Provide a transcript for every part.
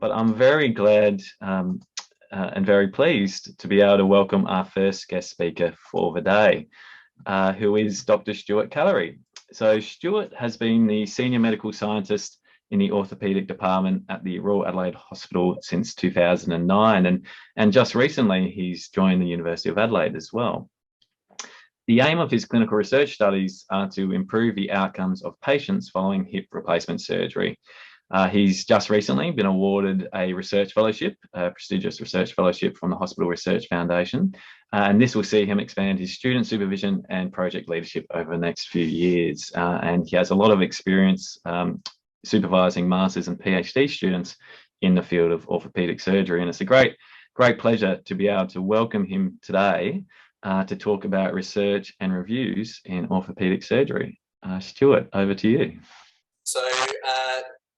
but I'm very glad and very pleased to be able to welcome our first guest speaker for the day, who is Dr. Stuart Callary. So Stuart has been the Senior Medical Scientist in the Orthopaedic Department at the Royal Adelaide Hospital since 2009, and just recently he's joined the University of Adelaide as well. The aim of his clinical research studies are to improve the outcomes of patients following hip replacement surgery. He's just recently been awarded a research fellowship, a prestigious research fellowship from the Hospital Research Foundation, and this will see him expand his student supervision and project leadership over the next few years. And he has a lot of experience supervising masters and PhD students in the field of orthopaedic surgery, and it's a great pleasure to be able to welcome him today to talk about research and reviews in orthopaedic surgery. Stuart, over to you. So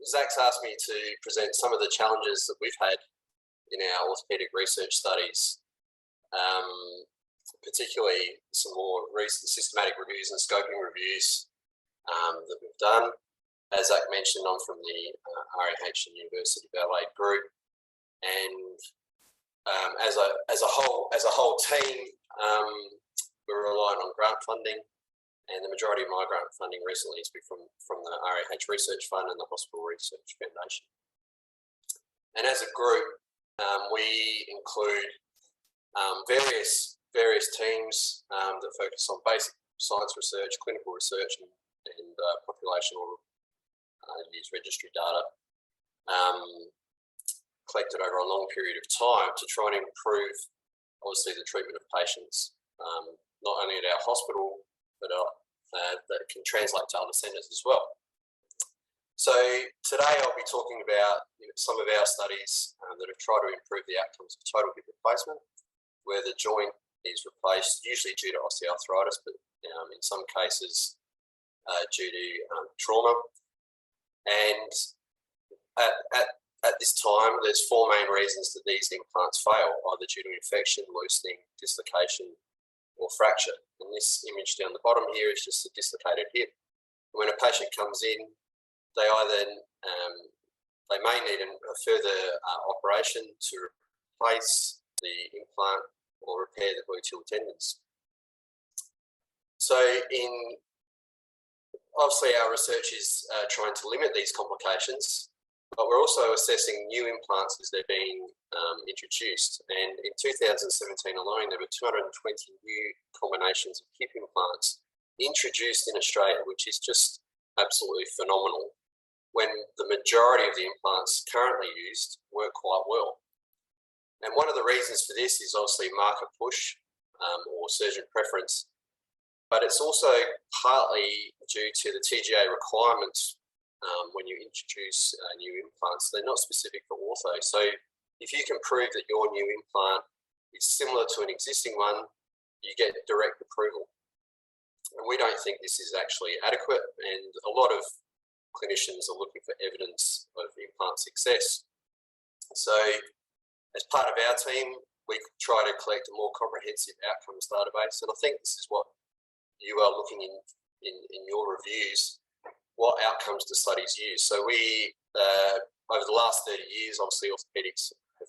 Zach's asked me to present some of the challenges that we've had in our orthopaedic research studies, particularly some more recent systematic reviews and scoping reviews that we've done. As Zach mentioned, I'm from the RAH and University of Adelaide group, and as a whole team, we're relying on grant funding. And the majority of my grant funding recently has been from the RAH Research Fund and the Hospital Research Foundation. And as a group, we include various teams that focus on basic science research, clinical research, and populational use registry data collected over a long period of time to try and improve, obviously, the treatment of patients, not only at our hospital, but that can translate to other centres as well. So today I'll be talking about some of our studies that have tried to improve the outcomes of total hip replacement, where the joint is replaced, usually due to osteoarthritis, but in some cases due to trauma. And at this time, there's four main reasons that these implants fail, either due to infection, loosening, dislocation, or fracture. And this image down the bottom here is just a dislocated hip. When a patient comes in, they either they may need a further operation to replace the implant or repair the gluteal tendons. So obviously our research is trying to limit these complications, but we're also assessing new implants as they're being introduced. And in 2017 alone, there were 220 new combinations of hip implants introduced in Australia, which is just absolutely phenomenal, when the majority of the implants currently used work quite well. And one of the reasons for this is obviously market push or surgeon preference, but it's also partly due to the TGA requirements. When you introduce new implants, they're not specific for ortho. So if you can prove that your new implant is similar to an existing one, you get direct approval. And we don't think this is actually adequate, and a lot of clinicians are looking for evidence of implant success. So as part of our team, we try to collect a more comprehensive outcomes database, and I think this is what you are looking in your reviews. What outcomes do studies use? So we, over the last 30 years, obviously orthopaedics have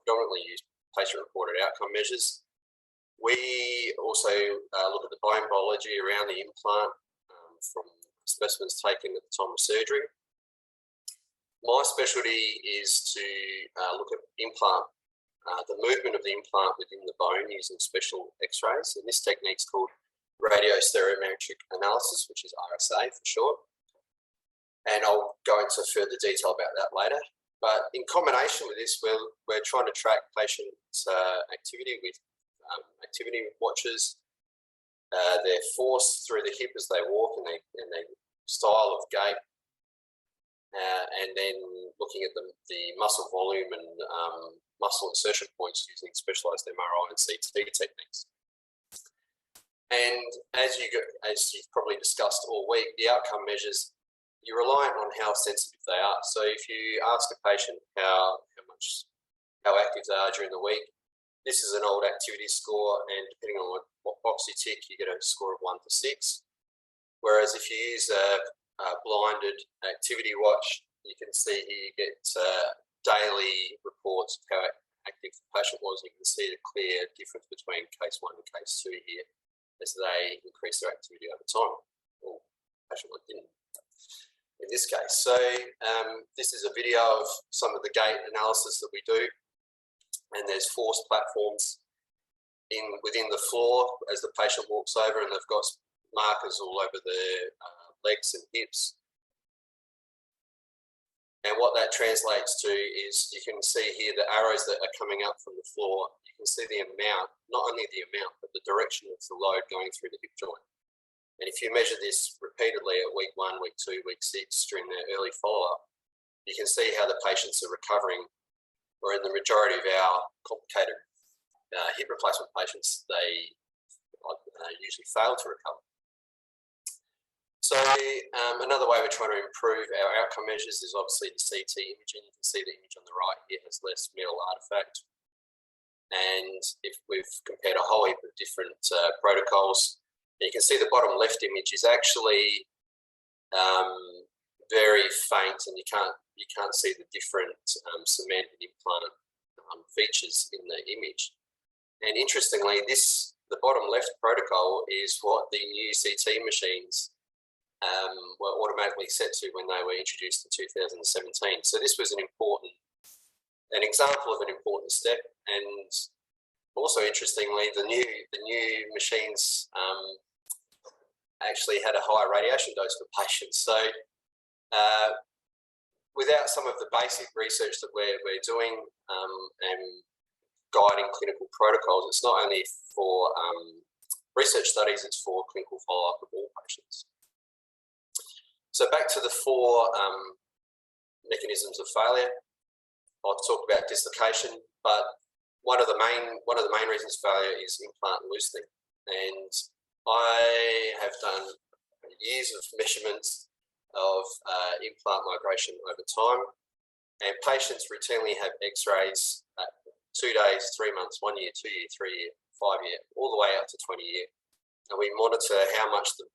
predominantly used patient-reported outcome measures. We also look at the bone biology around the implant from specimens taken at the time of surgery. My specialty is to look at implant, the movement of the implant within the bone using special x-rays, and this technique's called Radiostereometric Analysis, which is RSA for short. And I'll go into further detail about that later. But in combination with this, we're trying to track patients' activity with activity watches, their force through the hip as they walk and their style of gait, and then looking at the muscle volume and muscle insertion points using specialised MRI and CT techniques. And as you've probably discussed all week, the outcome measures, you're reliant on how sensitive they are. So if you ask a patient how active they are during the week, this is an old activity score, and depending on what box you tick, you get a score of 1 to 6. Whereas if you use a blinded activity watch, you can see here you get daily reports of how active the patient was. You can see a clear difference between case 1 and case 2 here as they increase their activity over time. Or patient 1 didn't in this case. So this is a video of some of the gait analysis that we do, and there's force platforms within the floor as the patient walks over, and they've got markers all over their legs and hips. And what that translates to is you can see here the arrows that are coming up from the floor. You can see the amount, not only the amount, but the direction of the load going through the hip joint. And if you measure this repeatedly at week 1, week 2, week 6 during their early follow-up, you can see how the patients are recovering, or in the majority of our complicated hip replacement patients, they usually fail to recover. So another way we're trying to improve our outcome measures is obviously the CT imaging. You can see the image on the right here has less metal artifact. And if we've compared a whole heap of different protocols, you can see the bottom left image is actually very faint, and you can't see the different cement and implant features in the image. And interestingly, the bottom left protocol is what the new CT machines were automatically set to when they were introduced in 2017. So this was an example of an important step. And also interestingly, the new machines actually had a higher radiation dose for patients. So without some of the basic research that we're doing and guiding clinical protocols, it's not only for research studies, it's for clinical follow-up of all patients. So back to the 4 mechanisms of failure. I'll talk about dislocation, but one of the main reasons for failure is implant loosening. And I have done years of measurements of implant migration over time, and patients routinely have X-rays at 2 days, 3 months, 1 year, 2 year, 3 year, 5 year, all the way up to 20 year. And we monitor how much the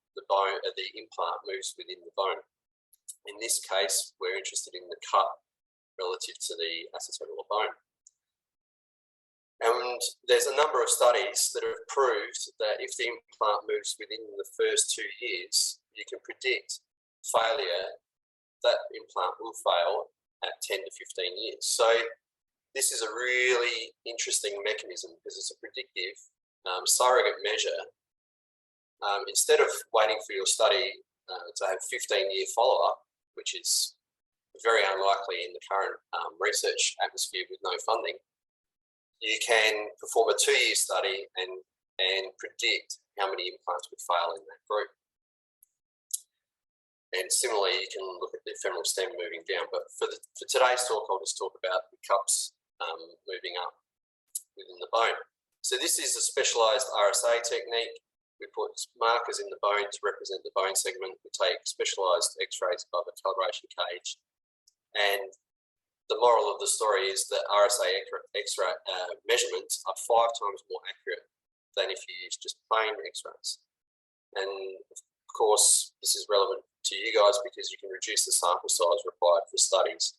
implant moves within the bone. In this case, we're interested in the cut relative to the acetabular bone. And there's a number of studies that have proved that if the implant moves within the first 2 years, you can predict failure, that implant will fail at 10 to 15 years. So this is a really interesting mechanism because it's a predictive surrogate measure. Instead of waiting for your study to have 15-year follow-up, which is very unlikely in the current research atmosphere with no funding, you can perform a 2-year study and predict how many implants would fail in that group. And similarly, you can look at the femoral stem moving down. But for today's talk, I'll just talk about the cups moving up within the bone. So this is a specialised RSA technique. We put markers in the bone to represent the bone segment. We take specialised X-rays above a calibration cage. And the moral of the story is that RSA X-ray measurements are 5 times more accurate than if you use just plain X-rays. And of course, this is relevant to you guys because you can reduce the sample size required for studies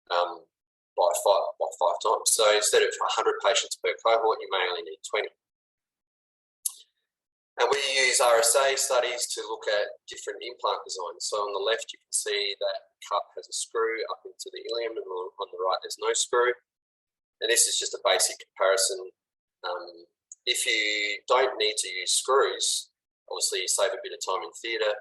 by five times. So instead of 100 patients per cohort, you may only need 20. And we use RSA studies to look at different implant designs. So on the left, you can see that cup has a screw up into the ilium, and on the right, there's no screw. And this is just a basic comparison. If you don't need to use screws, obviously you save a bit of time in theatre,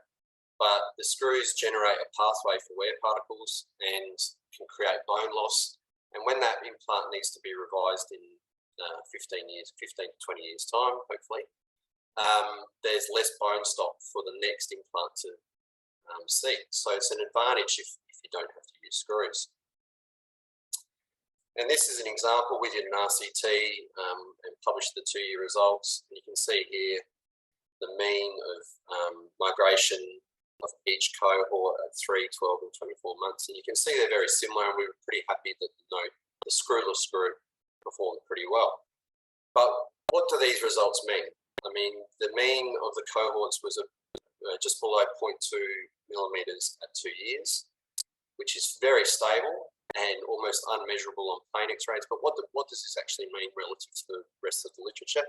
but the screws generate a pathway for wear particles and can create bone loss. And when that implant needs to be revised in 15 to 20 years time, hopefully, there's less bone stock for the next implant to seat. So it's an advantage if you don't have to use screws. And this is an example. We did an RCT and published the 2-year results. And you can see here the mean of migration of each cohort at 3, 12 and 24 months. And you can see they're very similar, and we were pretty happy that the screwless group performed pretty well. But what do these results mean? I mean, the mean of the cohorts was just below 0.2 millimeters at 2 years, which is very stable. and almost unmeasurable on plain X-rays. But what does this actually mean relative to the rest of the literature?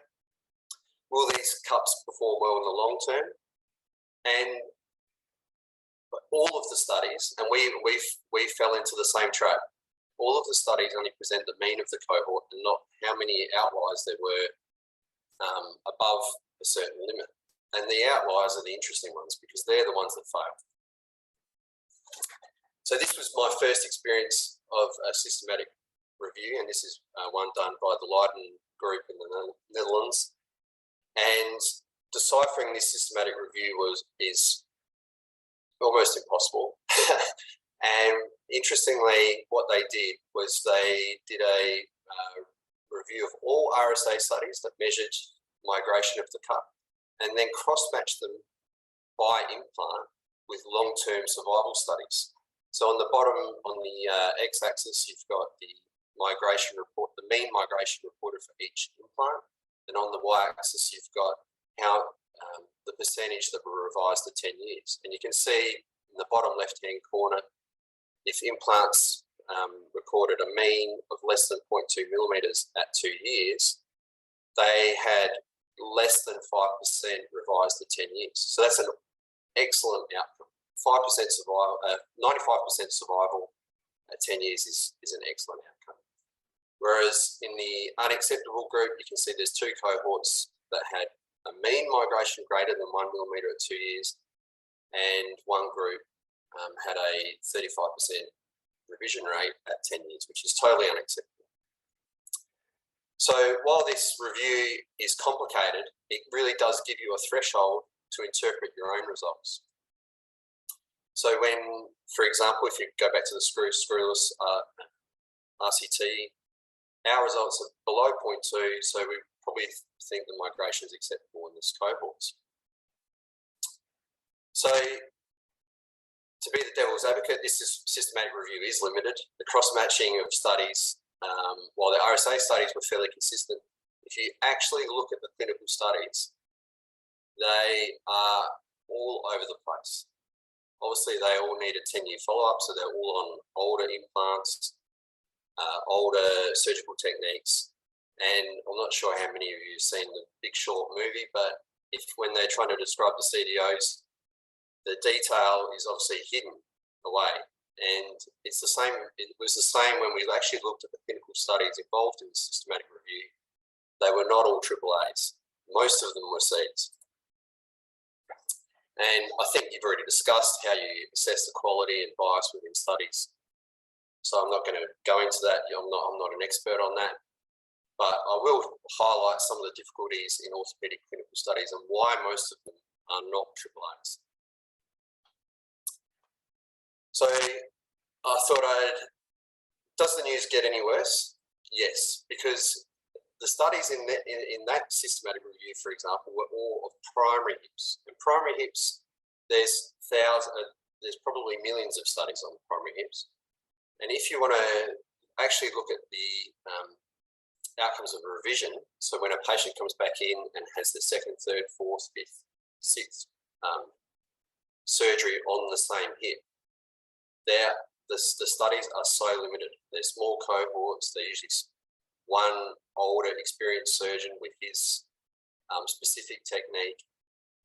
Will these cups perform well in the long term? And all of the studies, and we fell into the same trap. All of the studies only present the mean of the cohort and not how many outliers there were above a certain limit. And the outliers are the interesting ones because they're the ones that fail. So this was my first experience of a systematic review, and this is one done by the Leiden group in the Netherlands. And deciphering this systematic review is almost impossible. And interestingly, what they did was they did a review of all RSA studies that measured migration of the cup and then cross-matched them by implant with long-term survival studies. So on the bottom, on the x-axis, you've got the migration report, the mean migration reported for each implant. And on the y-axis, you've got how the percentage that were revised to 10 years. And you can see in the bottom left-hand corner, if implants recorded a mean of less than 0.2 millimeters at 2 years, they had less than 5% revised to 10 years. So that's an excellent outcome. 5% survival, 95% survival at 10 years is an excellent outcome. Whereas in the unacceptable group, you can see there's two cohorts that had a mean migration greater than 1 millimeter at 2 years, and one group had a 35% revision rate at 10 years, which is totally unacceptable. So while this review is complicated, it really does give you a threshold to interpret your own results. So when, for example, if you go back to the screwless RCT, our results are below 0.2, so we probably think the migration is acceptable in this cohort. So to be the devil's advocate, this systematic review is limited. The cross-matching of studies, while the RSA studies were fairly consistent, if you actually look at the clinical studies, they are all over the place. Obviously, they all need a 10-year follow-up, so they're all on older implants, older surgical techniques. And I'm not sure how many of you have seen the Big Short movie, but when they're trying to describe the CDOs, the detail is obviously hidden away. And it's the same, it was the same when we actually looked at the clinical studies involved in the systematic review. They were not all AAAs. Most of them were Cs. And I think you've already discussed how you assess the quality and bias within studies. So I'm not going to go into that. I'm not an expert on that. But I will highlight some of the difficulties in orthopaedic clinical studies and why most of them are not AAAs. So I thought does the news get any worse? Yes, because the studies in that systematic review, for example, were all of primary hips. And primary hips, there's probably millions of studies on primary hips. And if you want to actually look at the outcomes of a revision, so when a patient comes back in and has the second, third, fourth, fifth, sixth surgery on the same hip, the studies are so limited. They're small cohorts. They're usually one older experienced surgeon with his specific technique.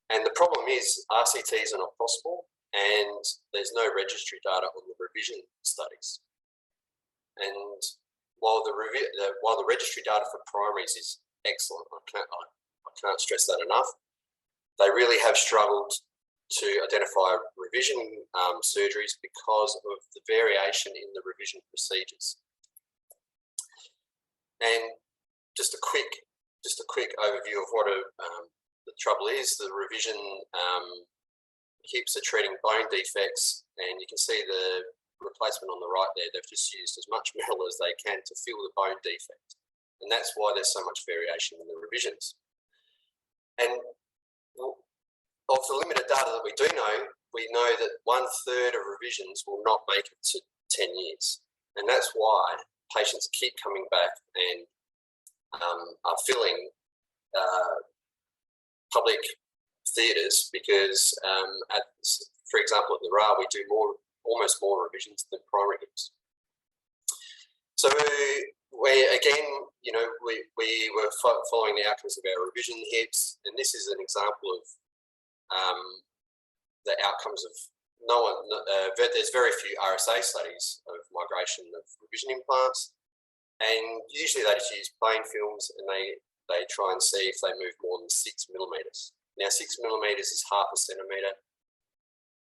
And the problem is RCTs are not possible, and there's no registry data on the revision studies. And while the registry data for primaries is excellent, I can't stress that enough, they really have struggled to identify revision surgeries because of the variation in the revision procedures. And just a quick overview of what the trouble is. The revision hips are treating bone defects, and you can see the replacement on the right there. They've just used as much metal as they can to fill the bone defect, and that's why there's so much variation in the revisions. And of the limited data that we do know, we know that 1/3 of revisions will not make it to 10 years. And that's why patients keep coming back and are filling public theatres because, for example, at the RA, we do almost more revisions than primary hips. So we again, you know, we were following the outcomes of our revision hips, and this is an example of the outcomes of there's very few RSA studies of migration of revision implants, and usually they just use plain films, and they try and see if they move more than 6 millimeters. Now, 6 millimeters is half a centimeter.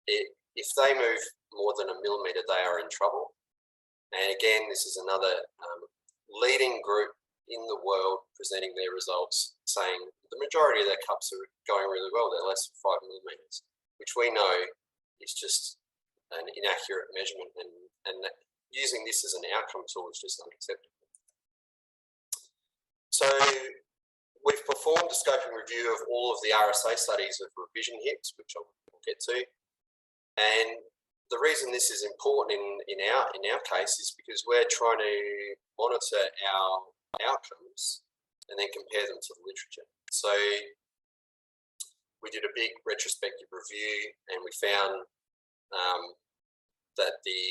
If they move more than a millimeter, they are in trouble. And again, this is another leading group in the world presenting their results, saying the majority of their cups are going really well. They're less than 5 millimeters, which we know is just an inaccurate measurement, and using this as an outcome tool is just unacceptable. So we've performed a scoping review of all of the RSA studies of revision hips, which I'll get to. And the reason this is important in our case is because we're trying to monitor our outcomes and then compare them to the literature. So we did a big retrospective review, and we found that the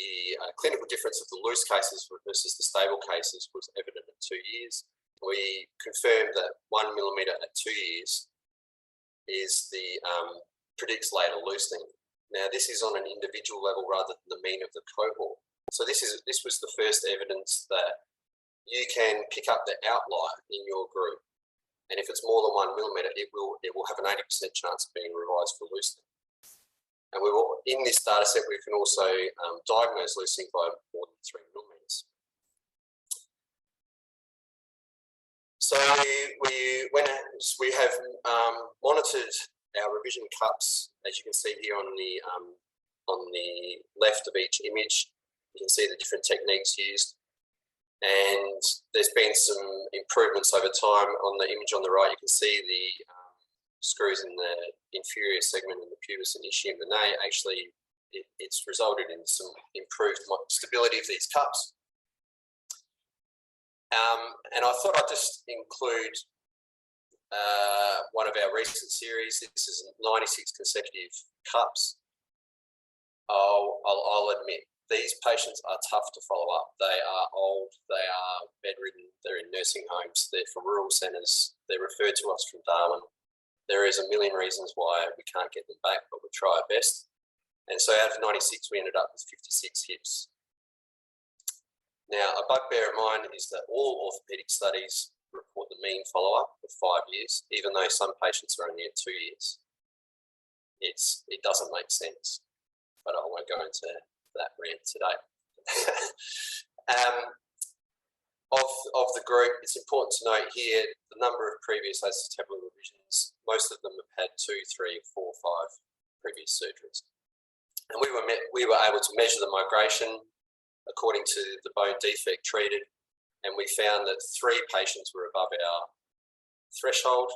clinical difference of the loose cases versus the stable cases was evident at 2 years. We confirmed that 1 millimeter at 2 years is predicts later loosening. Now, this is on an individual level rather than the mean of the cohort. So this was the first evidence that you can pick up the outlier in your group, and if it's more than 1 millimeter, it will have an 80% chance of being revised for loosening. And in this data set, we can also diagnose loosening by more than 3 millimeters. So we have monitored our revision cups, as you can see here on the left of each image. You can see the different techniques used, and there's been some improvements over time. On the image on the right, you can see the screws in the inferior segment in the pubis and ischium, and they actually, it's resulted in some improved stability of these cups. And I thought I'd just include one of our recent series. This is 96 consecutive cups. I'll admit, these patients are tough to follow up. They are old, they are bedridden, they're in nursing homes, they're from rural centres, they're referred to us from Darwin. There is a million reasons why we can't get them back, but we try our best. And so out of 96, we ended up with 56 hips. Now, a bugbear of mine is that all orthopaedic studies report the mean follow-up of 5 years, even though some patients are only at 2 years. It doesn't make sense, but I won't go into that rant today. Of the group, it's important to note here the number of previous acetabular revisions. Most of them have had 2, 3, 4, 5 previous surgeries. And we were able to measure the migration according to the bone defect treated, and we found that 3 patients were above our threshold,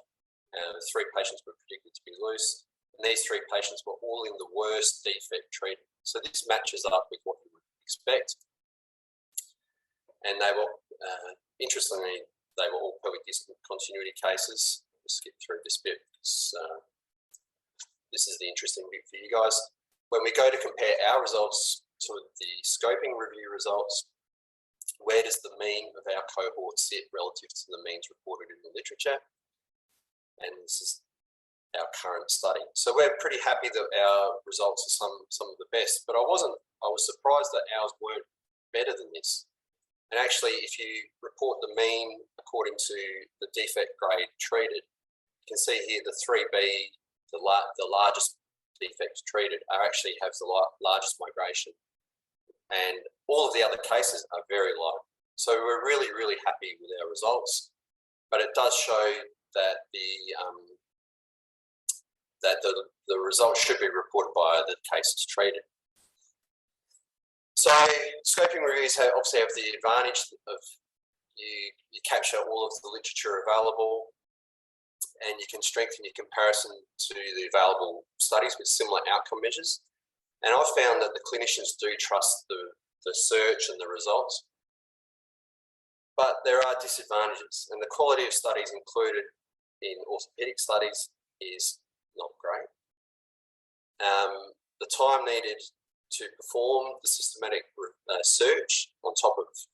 and 3 patients were predicted to be loose, and these 3 patients were all in the worst defect treated. So this matches up with what you would expect. And they were, interestingly, they were all pelvic disc continuity cases. We'll skip through this bit because this is the interesting bit for you guys. When we go to compare our results to the scoping review results, where does the mean of our cohort sit relative to the means reported in the literature? And this is our current study. So we're pretty happy that our results are some of the best, but I was surprised that ours weren't better than this. And actually, if you report the mean according to the defect grade treated, you can see here the 3B, the largest defects treated, actually have the largest migration. And all of the other cases are very low. So we're really, really happy with our results, but it does show that the results should be reported by the cases treated. So scoping reviews obviously have the advantage of you capture all of the literature available, and you can strengthen your comparison to the available studies with similar outcome measures. And I've found that the clinicians do trust the search and the results, but there are disadvantages, and the quality of studies included in orthopaedic studies is not great. The time needed to perform the systematic search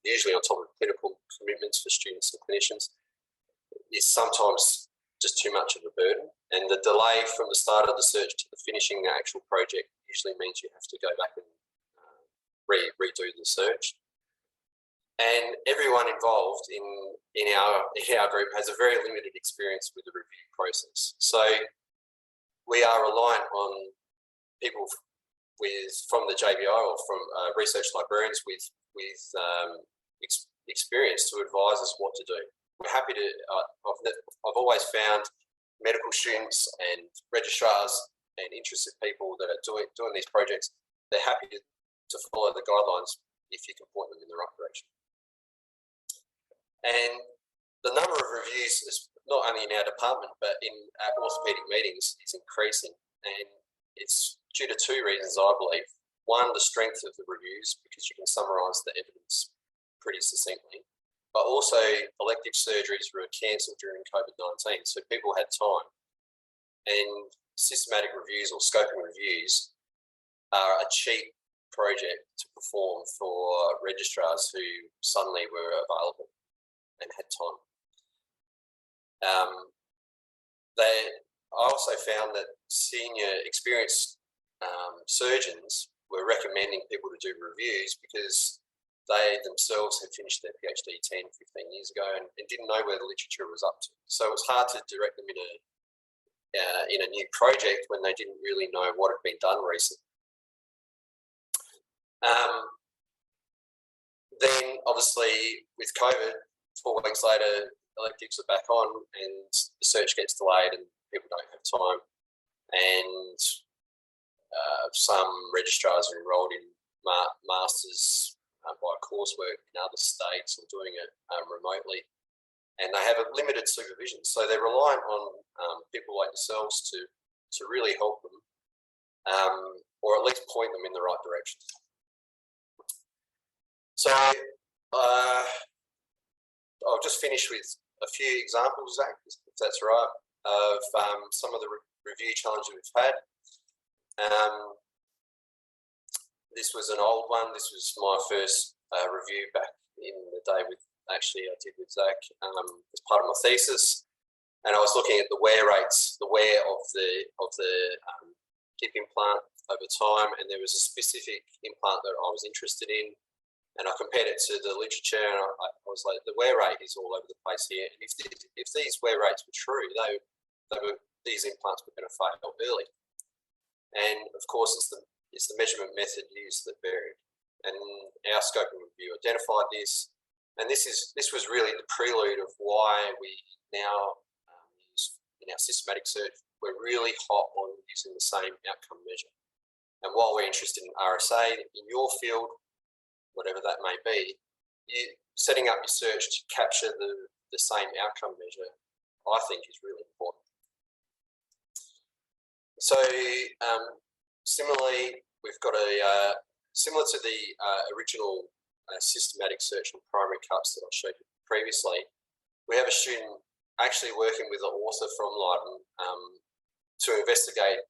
usually on top of clinical commitments for students and clinicians is sometimes just too much of a burden. And the delay from the start of the search to the finishing the actual project usually means you have to go back and redo the search. And everyone involved in our group has a very limited experience with the review process. So we are reliant on people from the JBI or from research librarians with experience to advise us what to do. We're happy to. I've always found medical students and registrars and interested people that are doing these projects. They're happy to follow the guidelines if you can point them in the right direction. And the number of reviews is not only in our department, but in our orthopaedic meetings is increasing. And it's due to two reasons, I believe. One, the strength of the reviews, because you can summarise the evidence pretty succinctly. But also, elective surgeries were cancelled during COVID-19, so people had time. And systematic reviews or scoping reviews are a cheap project to perform for registrars who suddenly were available and had time. I also found that senior experienced surgeons were recommending people to do reviews because they themselves had finished their PhD 10, 15 years ago and didn't know where the literature was up to. So it was hard to direct them in a new project when they didn't really know what had been done recently. Then obviously with COVID, 4 weeks later, electives are back on and the search gets delayed and people don't have time. And some registrars are enrolled in masters by coursework in other states or doing it remotely. And they have a limited supervision. So they're reliant on people like yourselves to really help them or at least point them in the right direction. So I'll just finish with a few examples, Zach, if that's right, of some of the review challenges we've had. This was an old one. This was my first review back in the day I did with Zach as part of my thesis. And I was looking at the wear rates, the wear of the hip implant over time. And there was a specific implant that I was interested in. And I compared it to the literature, and I was like, the wear rate is all over the place here. And if these wear rates were true, these implants were going to fail early. And of course, it's the measurement method used that varied. And our scoping review identified this. And this was really the prelude of why we now use in our systematic search. We're really hot on using the same outcome measure. And while we're interested in RSA in your field, whatever that may be, setting up your search to capture the same outcome measure, I think is really important. So similarly, we've got similar to the original systematic search on primary cuts that I showed you previously, we have a student actually working with an author from Leiden to investigate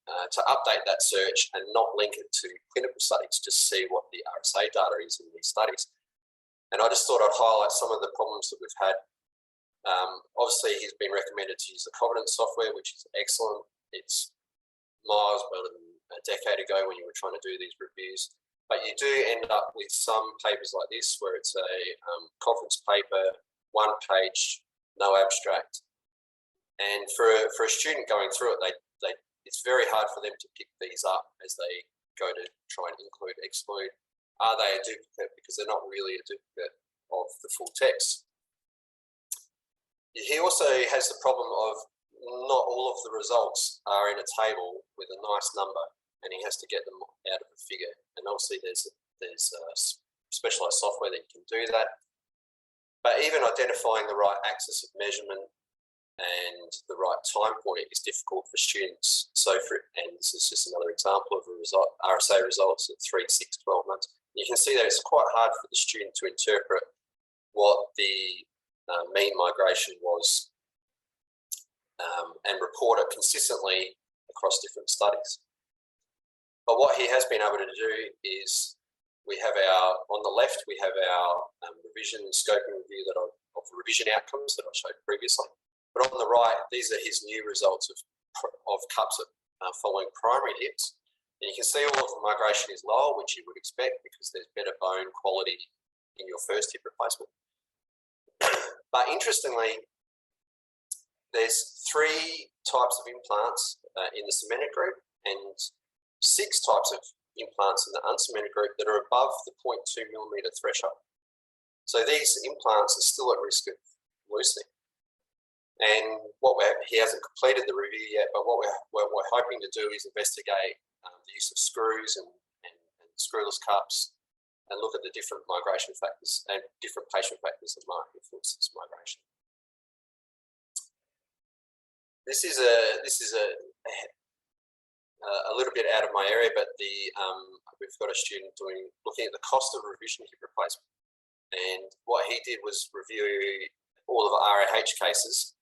to update that search and not link it to clinical studies, just see what the RSA data is in these studies. And I just thought I'd highlight some of the problems that we've had. Obviously, he's been recommended to use the Covenant software, which is excellent. It's miles better than a decade ago when you were trying to do these reviews. But you do end up with some papers like this where it's a conference paper, 1 page, no abstract. And for a student going through it, it's very hard for them to pick these up as they go to try and include, exclude. Are they a duplicate? Because they're not really a duplicate of the full text. He also has the problem of not all of the results are in a table with a nice number, and he has to get them out of a figure. And obviously there's specialized software that you can do that. But even identifying the right axis of measurement and the right time point is difficult for students. And this is just another example of a result, RSA results at 3, 6, 12 months. You can see that it's quite hard for the student to interpret what the mean migration was and report it consistently across different studies. But what he has been able to do is we have on the left, we have our revision scoping review of the revision outcomes that I showed previously. But on the right, these are his new results of cups following primary hips. And you can see all of the migration is lower, which you would expect because there's better bone quality in your first hip replacement. But interestingly, there's 3 types of implants in the cemented group and 6 types of implants in the uncemented group that are above the 0.2 millimeter threshold. So these implants are still at risk of loosening. And he hasn't completed the review yet, but what we're hoping to do is investigate the use of screws and screwless cups and look at the different migration factors and different patient factors that might influence this migration. This is a little bit out of my area, but we've got a student looking at the cost of revision hip replacement. And what he did was review all of the RAH cases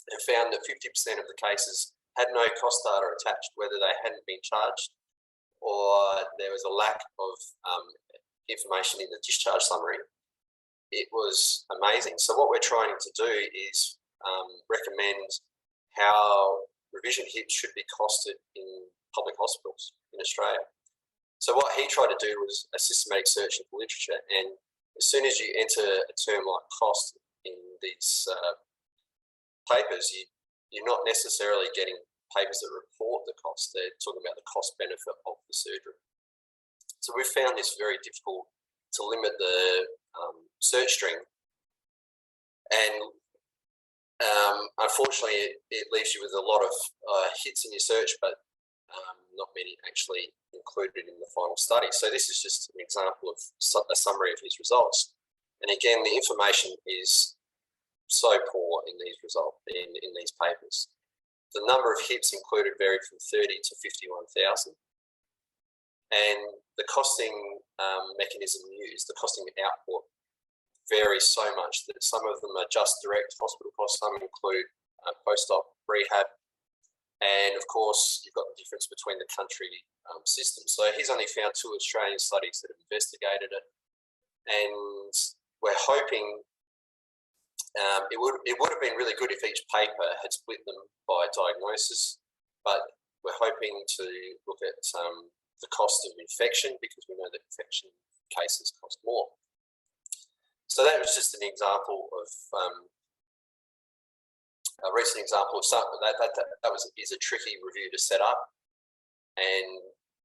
and found that 50% of the cases had no cost data attached, whether they hadn't been charged or there was a lack of information in the discharge summary. It was amazing. So what we're trying to do is recommend how revision hips should be costed in public hospitals in Australia. So what he tried to do was a systematic search of the literature, and as soon as you enter a term like cost in these papers, you're not necessarily getting papers that report the cost. They're talking about the cost benefit of the surgery. So we found this very difficult to limit the search string, and unfortunately it leaves you with a lot of hits in your search, but not many actually included in the final study. So this is just an example of a summary of his results. And again, the information is so poor in these results, in these papers. The number of hips included varied from 30 to 51,000. And the costing mechanism used, the costing output, varies so much that some of them are just direct hospital costs, some include post-op rehab, and of course you've got the difference between the country systems. So he's only found 2 Australian studies that have investigated it, and we're hoping it would have been really good if each paper had split them by diagnosis, but we're hoping to look at the cost of infection, because we know that infection cases cost more. So that was just an example of a recent example of something that is a tricky review to set up, and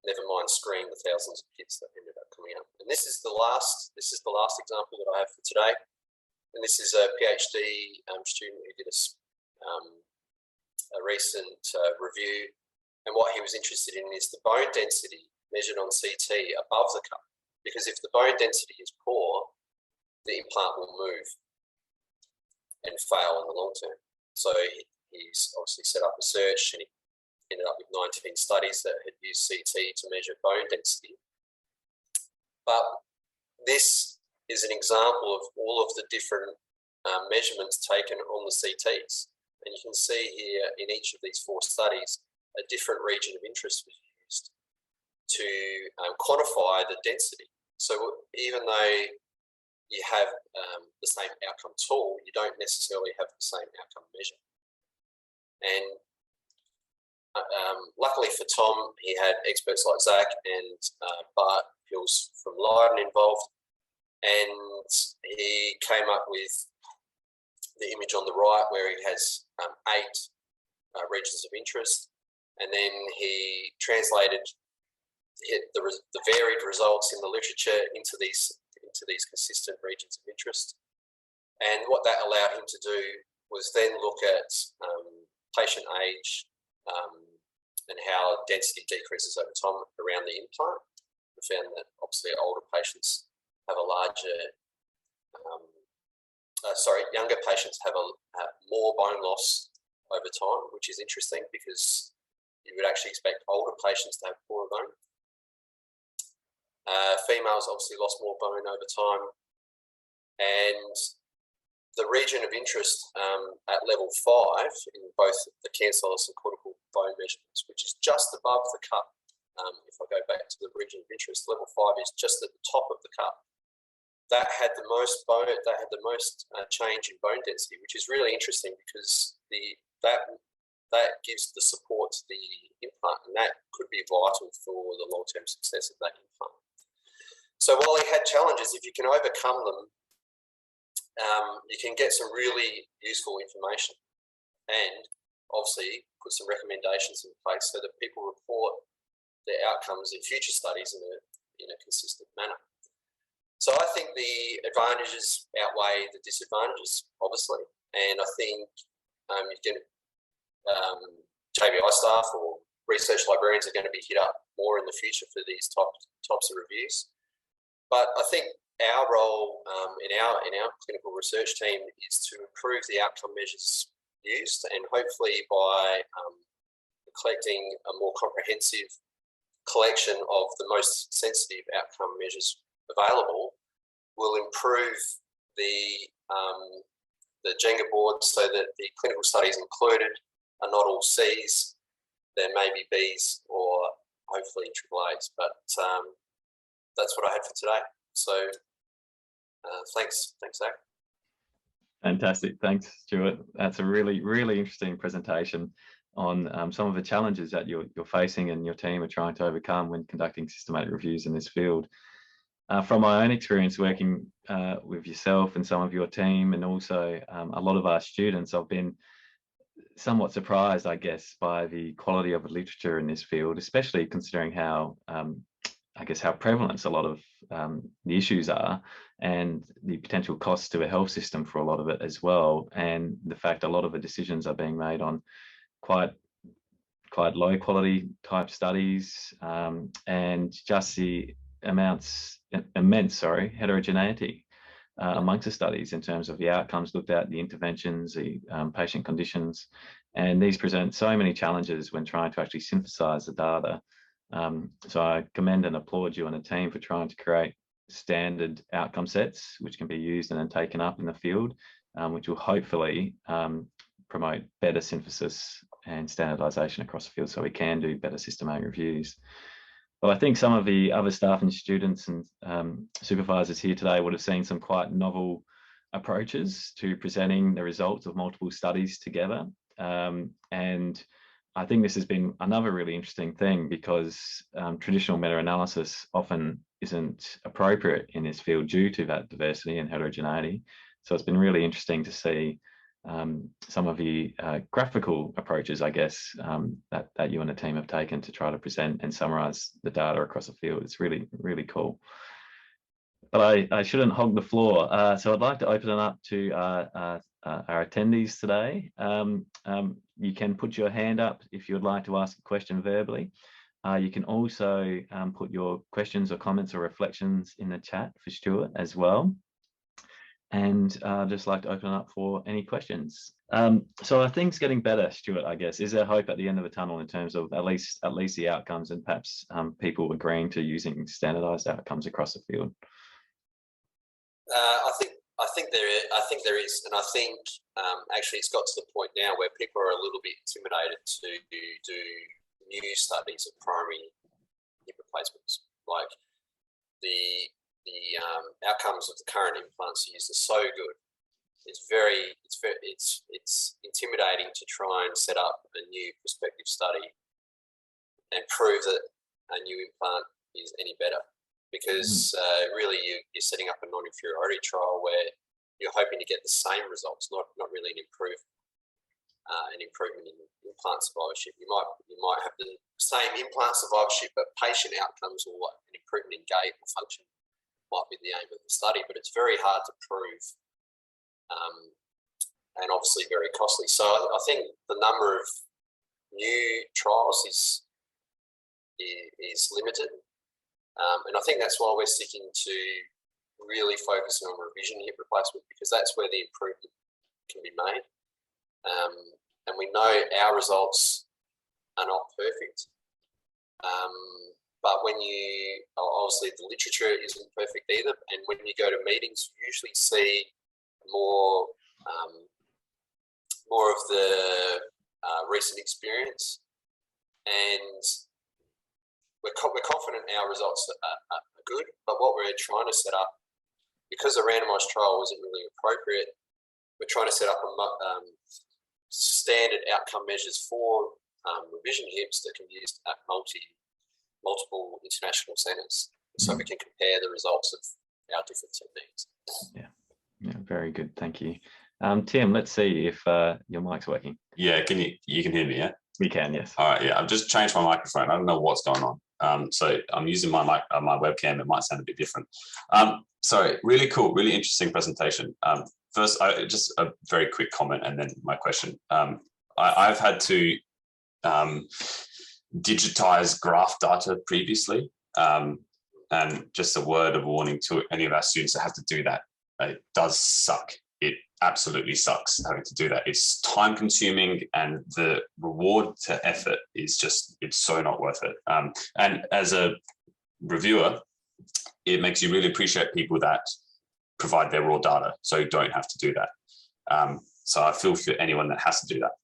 never mind screen the thousands of hits that ended up coming up. And this is the last example that I have for today. And this is a PhD student who did a recent review, and what he was interested in is the bone density measured on CT above the cup, because if the bone density is poor, the implant will move and fail in the long term. So he's obviously set up a search, and he ended up with 19 studies that had used CT to measure bone density. But this is an example of all of the different measurements taken on the CTs. And you can see here in each of these 4 studies, a different region of interest was used to quantify the density. So even though you have the same outcome tool, you don't necessarily have the same outcome measure. And luckily for Tom, he had experts like Zach and Bart Hills from Leiden involved, and he came up with the image on the right where he has 8 regions of interest, and then he translated the varied results in the literature into these consistent regions of interest. And what that allowed him to do was then look at patient age and how density decreases over time around the implant. We found that obviously older patients have a larger, younger patients have more bone loss over time, which is interesting because you would actually expect older patients to have poorer bone. Females obviously lost more bone over time, and the region of interest at level 5 in both the cancellous and cortical bone measurements, which is just above the cup, if I go back to the region of interest, level 5 is just at the top of the cup. That had the most change in bone density, which is really interesting because that gives the support to the implant, and that could be vital for the long-term success of that implant. So while they had challenges, if you can overcome them, you can get some really useful information, and obviously put some recommendations in place so that people report their outcomes in future studies in a consistent manner. So I think the advantages outweigh the disadvantages, obviously, and I think you can JBI staff or research librarians are going to be hit up more in the future for these types of reviews. But I think our role in our clinical research team is to improve the outcome measures used, and hopefully by collecting a more comprehensive collection of the most sensitive outcome measures available, will improve the Jenga board so that the clinical studies included are not all C's. There may be B's or hopefully triple A's, but that's what I had for today. So thanks, Zach. Fantastic, thanks, Stuart. That's a really, really interesting presentation on some of the challenges that you're facing and your team are trying to overcome when conducting systematic reviews in this field. From my own experience working with yourself and some of your team, and also a lot of our students, I've been somewhat surprised, I guess, by the quality of the literature in this field, especially considering how, I guess, how prevalent a lot of the issues are, and the potential costs to a health system for a lot of it as well, and the fact a lot of the decisions are being made on quite low quality type studies, and just the immense heterogeneity amongst the studies in terms of the outcomes looked at, the interventions, the patient conditions, and these present so many challenges when trying to actually synthesize the data. So I commend and applaud you and the team for trying to create standard outcome sets which can be used and then taken up in the field, which will hopefully promote better synthesis and standardization across the field so we can do better systematic reviews. But I think some of the other staff and students and supervisors here today would have seen some quite novel approaches to presenting the results of multiple studies together. And I think this has been another really interesting thing, because traditional meta-analysis often isn't appropriate in this field due to that diversity and heterogeneity. So it's been really interesting to see some of the graphical approaches, I guess, that you and the team have taken to try to present and summarize the data across the field. It's really, really cool. But I shouldn't hog the floor. So I'd like to open it up to our attendees today. You can put your hand up if you'd like to ask a question verbally. You can also put your questions or comments or reflections in the chat for Stuart as well. And I'd just like to open it up for any questions. So are things getting better, Stuart, I guess? Is there hope at the end of the tunnel in terms of at least the outcomes, and perhaps people agreeing to using standardized outcomes across the field? I think there is, and I think actually it's got to the point now where people are a little bit intimidated to do new studies of primary hip replacements. Like the outcomes of the current implants used are so good. It's intimidating to try and set up a new prospective study and prove that a new implant is any better, because really you're setting up a non-inferiority trial where you're hoping to get the same results, not really an improvement in implant survivorship. You might have the same implant survivorship, but patient outcomes or an improvement in gait or function might be the aim of the study, but it's very hard to prove, and obviously very costly. So I think the number of new trials is limited, and I think that's why we're sticking to really focusing on revision hip replacement, because that's where the improvement can be made. And we know our results are not perfect. But when obviously the literature isn't perfect either, and when you go to meetings, you usually see more of the recent experience, and we're our results are good, but what we're trying to set up, because the randomized trial wasn't really appropriate, we're trying to set up a standard outcome measures for revision hips that can be used at multiple international centres, so we can compare the results of our different techniques. Yeah, very good. Thank you. Tim, let's see if your mic's working. Yeah, you can hear me, yeah? We can, yes. All right, yeah, I've just changed my microphone. I don't know what's going on. So I'm using my webcam. It might sound a bit different. So really cool, really interesting presentation. First, just a very quick comment and then my question. I've had to digitize graph data previously. And just a word of warning to any of our students that have to do that. It does suck. It absolutely sucks having to do that. It's time consuming, and the reward to effort is just, it's so not worth it. And as a reviewer, it makes you really appreciate people that provide their raw data, so you don't have to do that. So I feel for anyone that has to do that.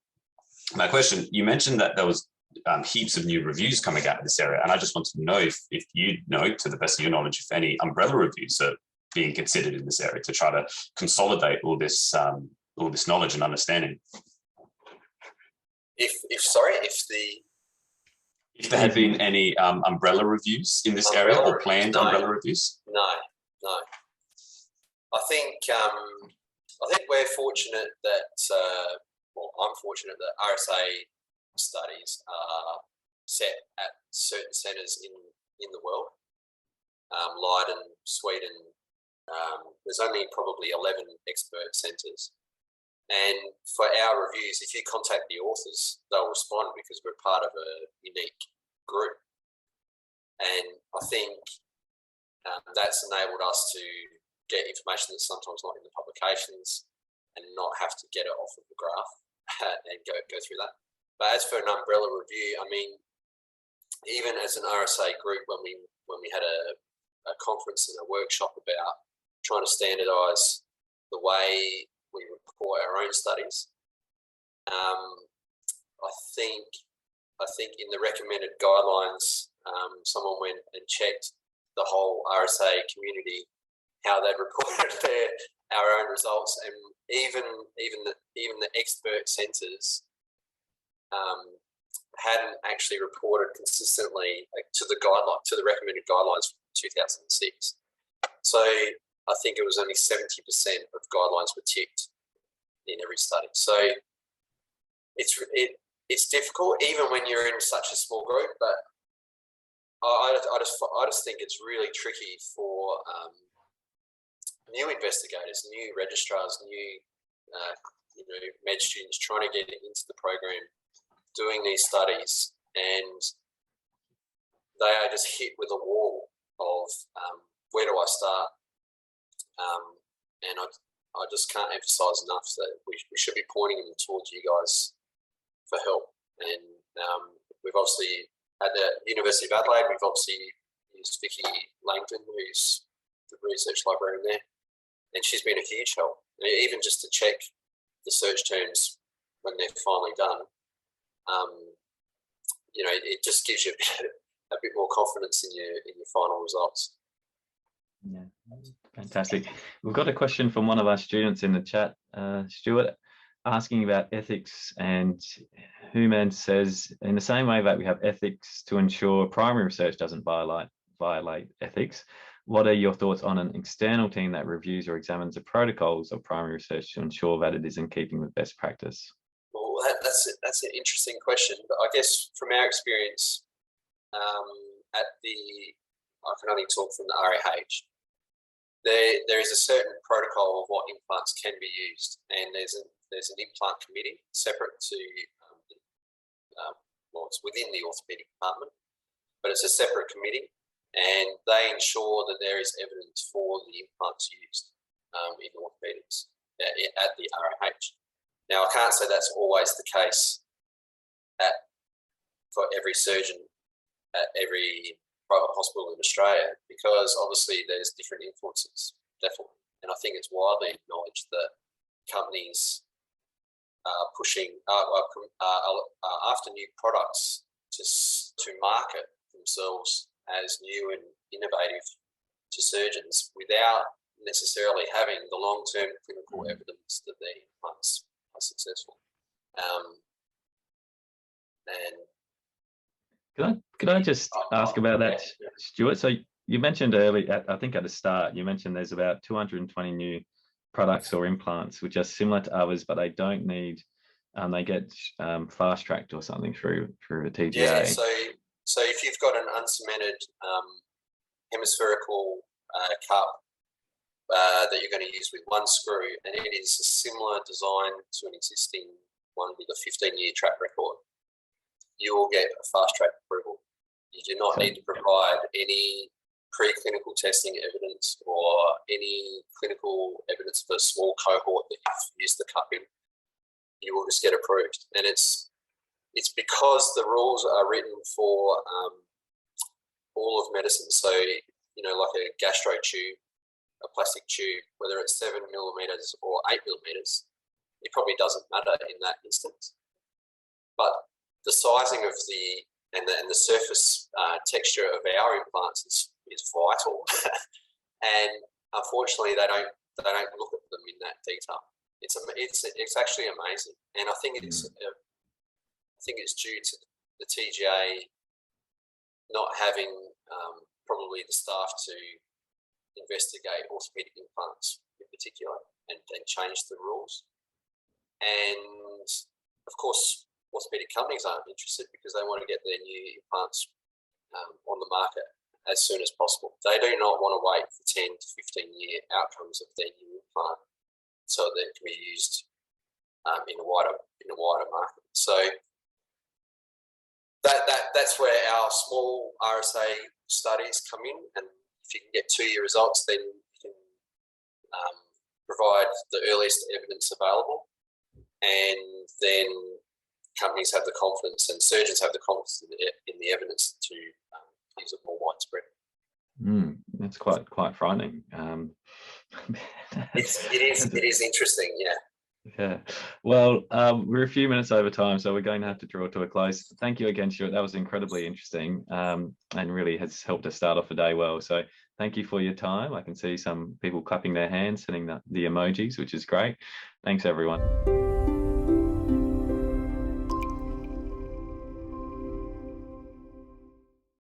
My question, you mentioned that there was heaps of new reviews coming out of this area, and I just want to know if you know, to the best of your knowledge, if any umbrella reviews are being considered in this area to try to consolidate all this knowledge and understanding. If there had been any umbrella reviews in this area, or planned umbrella reviews? No. I think we're fortunate that, well, I'm fortunate that RSA studies are set at certain centres in the world. Leiden, Sweden, there's only probably 11 expert centres. And for our reviews, if you contact the authors, they'll respond because we're part of a unique group. And I think that's enabled us to get information that's sometimes not in the publications and not have to get it off of the graph and go through that. But as for an umbrella review, I mean, even as an RSA group, when we had a conference and a workshop about trying to standardise the way we report our own studies, I think in the recommended guidelines, someone went and checked the whole RSA community, how they'd reported our own results, and even the expert centres hadn't actually reported consistently to the recommended guidelines from 2006. So I think it was only 70% of guidelines were ticked in every study. So it's difficult even when you're in such a small group. But I just think it's really tricky for new investigators, new registrars, new med students trying to get into the program, doing these studies, and they are just hit with a wall of where do I start? And I just can't emphasise enough that we should be pointing them towards you guys for help. And we've obviously, at the University of Adelaide, we've obviously used Vicky Langton, who's the research librarian there, and she's been a huge help. Even just to check the search terms when they're finally done, it just gives you a bit more confidence in your final results. Yeah, fantastic. We've got a question from one of our students in the chat, Stuart, asking about ethics, and Human says, in the same way that we have ethics to ensure primary research doesn't violate ethics, what are your thoughts on an external team that reviews or examines the protocols of primary research to ensure that it is in keeping with best practice? Well, that's an interesting question, but I guess from our experience I can only talk from the RAH. There is a certain protocol of what implants can be used, and there's an implant committee separate to it's within the orthopaedic department, but it's a separate committee, and they ensure that there is evidence for the implants used in orthopaedics at the RAH. Now, I can't say that's always the case for every surgeon at every private hospital in Australia, because obviously there's different influences, definitely. And I think it's widely acknowledged that companies are pushing after new products to market themselves as new and innovative to surgeons without necessarily having the long-term clinical evidence that the implants are successful. Could I just ask about that, Stuart? So you mentioned earlier, I think at the start, you mentioned there's about 220 new products or implants which are similar to others, but they don't need, they get fast-tracked or something through a TGA. Yeah, so if you've got an uncemented hemispherical cup that you're going to use with one screw, and it is a similar design to an existing one with a 15-year track record, you will get a fast-track approval. You do not need to provide any preclinical testing evidence or any clinical evidence for a small cohort that you've used the cup in. You will just get approved. And it's because the rules are written for all of medicine. So, you know, like a gastro tube, a plastic tube, whether it's 7 millimeters or 8 millimeters, it probably doesn't matter in that instance. But the sizing of the surface texture of our implants is vital, and unfortunately they don't look at them in that detail. It's actually amazing, and I think it's due to the TGA not having probably the staff to investigate orthopaedic implants in particular and change the rules. And of course, orthopaedic companies aren't interested because they want to get their new implants on the market as soon as possible. They do not want to wait for 10 to 15-year outcomes of their new implant so that it can be used in a wider market. So that's where our small RSA studies come in, and if you can get 2-year results, then you can provide the earliest evidence available, and then companies have the confidence and surgeons have the confidence in the evidence to use it more widespread. That's quite frightening. It is interesting, yeah. Yeah. Well, we're a few minutes over time, so we're going to have to draw to a close. Thank you again, Stuart. That was incredibly interesting and really has helped us start off the day well. So thank you for your time. I can see some people clapping their hands, sending the emojis, which is great. Thanks, everyone.